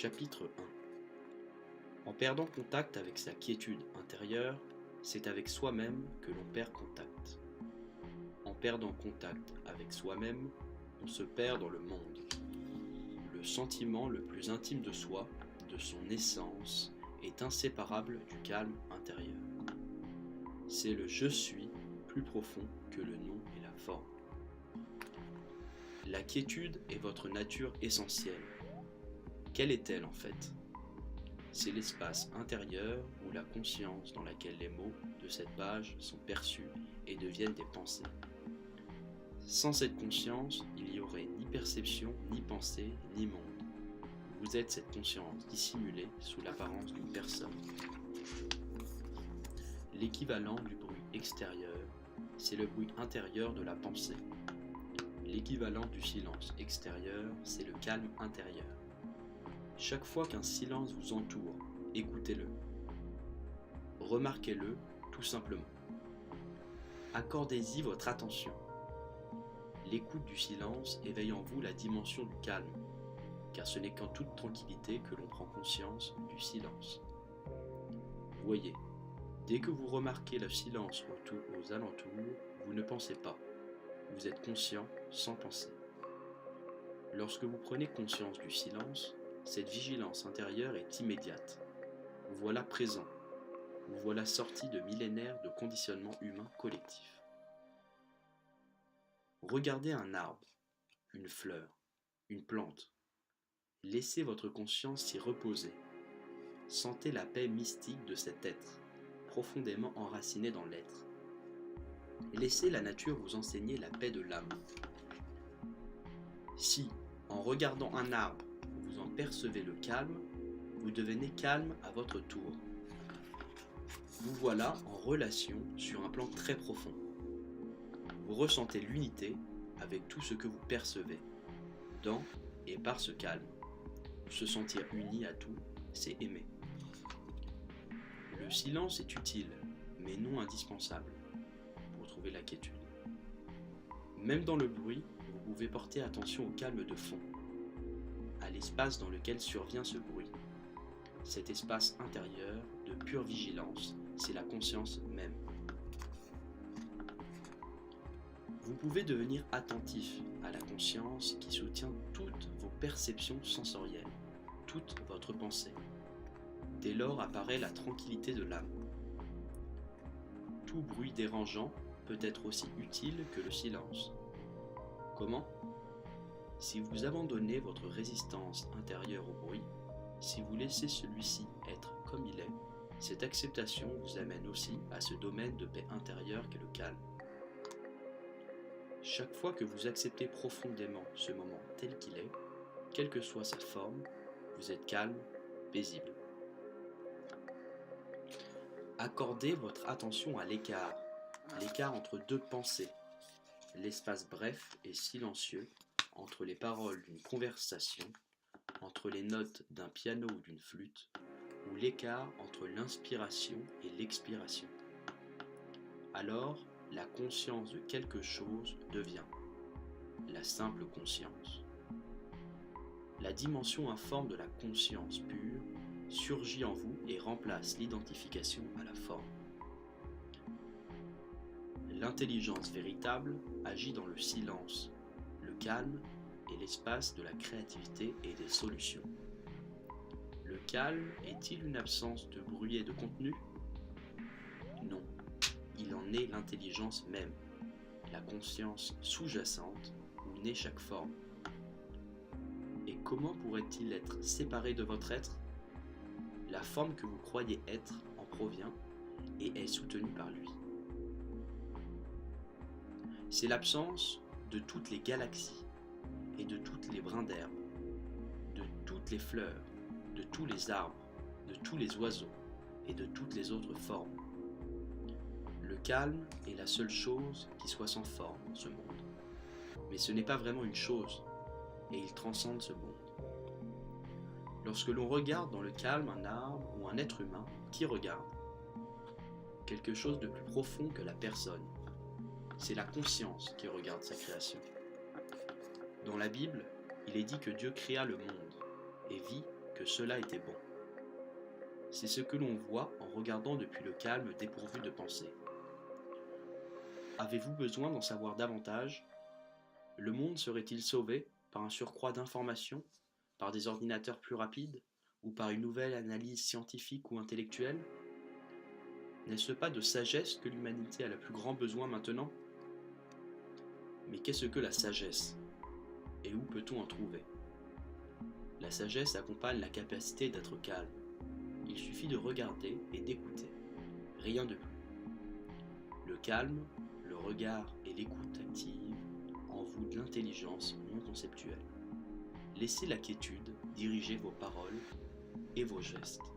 Chapitre 1. En perdant contact avec sa quiétude intérieure, c'est avec soi-même que l'on perd contact. En perdant contact avec soi-même, on se perd dans le monde. Le sentiment le plus intime de soi, de son essence, est inséparable du calme intérieur. C'est le « je suis » plus profond que le nom et la forme. La quiétude est votre nature essentielle. Quelle est-elle en fait? C'est l'espace intérieur ou la conscience dans laquelle les mots de cette page sont perçus et deviennent des pensées. Sans cette conscience, il n'y aurait ni perception, ni pensée, ni monde. Vous êtes cette conscience dissimulée sous l'apparence d'une personne. L'équivalent du bruit extérieur, c'est le bruit intérieur de la pensée. L'équivalent du silence extérieur, c'est le calme intérieur. Chaque fois qu'un silence vous entoure, écoutez-le. Remarquez-le tout simplement. Accordez-y votre attention. L'écoute du silence éveille en vous la dimension du calme, car ce n'est qu'en toute tranquillité que l'on prend conscience du silence. Voyez, dès que vous remarquez le silence aux alentours, vous ne pensez pas. Vous êtes conscient sans penser. Lorsque vous prenez conscience du silence, cette vigilance intérieure est immédiate. Vous voilà présent. Vous voilà sorti de millénaires de conditionnement humain collectif. Regardez un arbre, une fleur, une plante. Laissez votre conscience s'y reposer. Sentez la paix mystique de cet être, profondément enraciné dans l'être. Laissez la nature vous enseigner la paix de l'âme. Si, en regardant un arbre, vous en percevez le calme, vous devenez calme à votre tour. Vous voilà en relation sur un plan très profond. Vous ressentez l'unité avec tout ce que vous percevez, dans et par ce calme. Se sentir uni à tout, c'est aimer. Le silence est utile, mais non indispensable, pour trouver la quiétude. Même dans le bruit, vous pouvez porter attention au calme de fond, à l'espace dans lequel survient ce bruit. Cet espace intérieur de pure vigilance, c'est la conscience même. Vous pouvez devenir attentif à la conscience qui soutient toutes vos perceptions sensorielles, toute votre pensée. Dès lors apparaît la tranquillité de l'âme. Tout bruit dérangeant peut être aussi utile que le silence. Comment? Si vous abandonnez votre résistance intérieure au bruit, si vous laissez celui-ci être comme il est, cette acceptation vous amène aussi à ce domaine de paix intérieure qu'est le calme. Chaque fois que vous acceptez profondément ce moment tel qu'il est, quelle que soit sa forme, vous êtes calme, paisible. Accordez votre attention à l'écart entre deux pensées, l'espace bref et silencieux entre les paroles d'une conversation, entre les notes d'un piano ou d'une flûte, ou l'écart entre l'inspiration et l'expiration. Alors, la conscience de quelque chose devient la simple conscience. La dimension informe de la conscience pure surgit en vous et remplace l'identification à la forme. L'intelligence véritable agit dans le silence, le calme et l'espace de la créativité et des solutions. Le calme est-il une absence de bruit et de contenu? Non, il en est l'intelligence même, la conscience sous-jacente où naît chaque forme. Et comment pourrait-il être séparé de votre être? La forme que vous croyez être en provient et est soutenue par lui. C'est l'absence de toutes les galaxies et de toutes les brins d'herbe, de toutes les fleurs, de tous les arbres, de tous les oiseaux et de toutes les autres formes. Le calme est la seule chose qui soit sans forme dans ce monde. Mais ce n'est pas vraiment une chose, et il transcende ce monde. Lorsque l'on regarde dans le calme un arbre ou un être humain, qui regarde? Quelque chose de plus profond que la personne. C'est la conscience qui regarde sa création. Dans la Bible, il est dit que Dieu créa le monde et vit que cela était bon. C'est ce que l'on voit en regardant depuis le calme dépourvu de pensée. Avez-vous besoin d'en savoir davantage? Le monde serait-il sauvé par un surcroît d'informations, par des ordinateurs plus rapides, ou par une nouvelle analyse scientifique ou intellectuelle? N'est-ce pas de sagesse que l'humanité a le plus grand besoin maintenant? Mais qu'est-ce que la sagesse? Et où peut-on en trouver? La sagesse accompagne la capacité d'être calme. Il suffit de regarder et d'écouter, rien de plus. Le calme, le regard et l'écoute active en vous de l'intelligence non conceptuelle. Laissez la quiétude diriger vos paroles et vos gestes.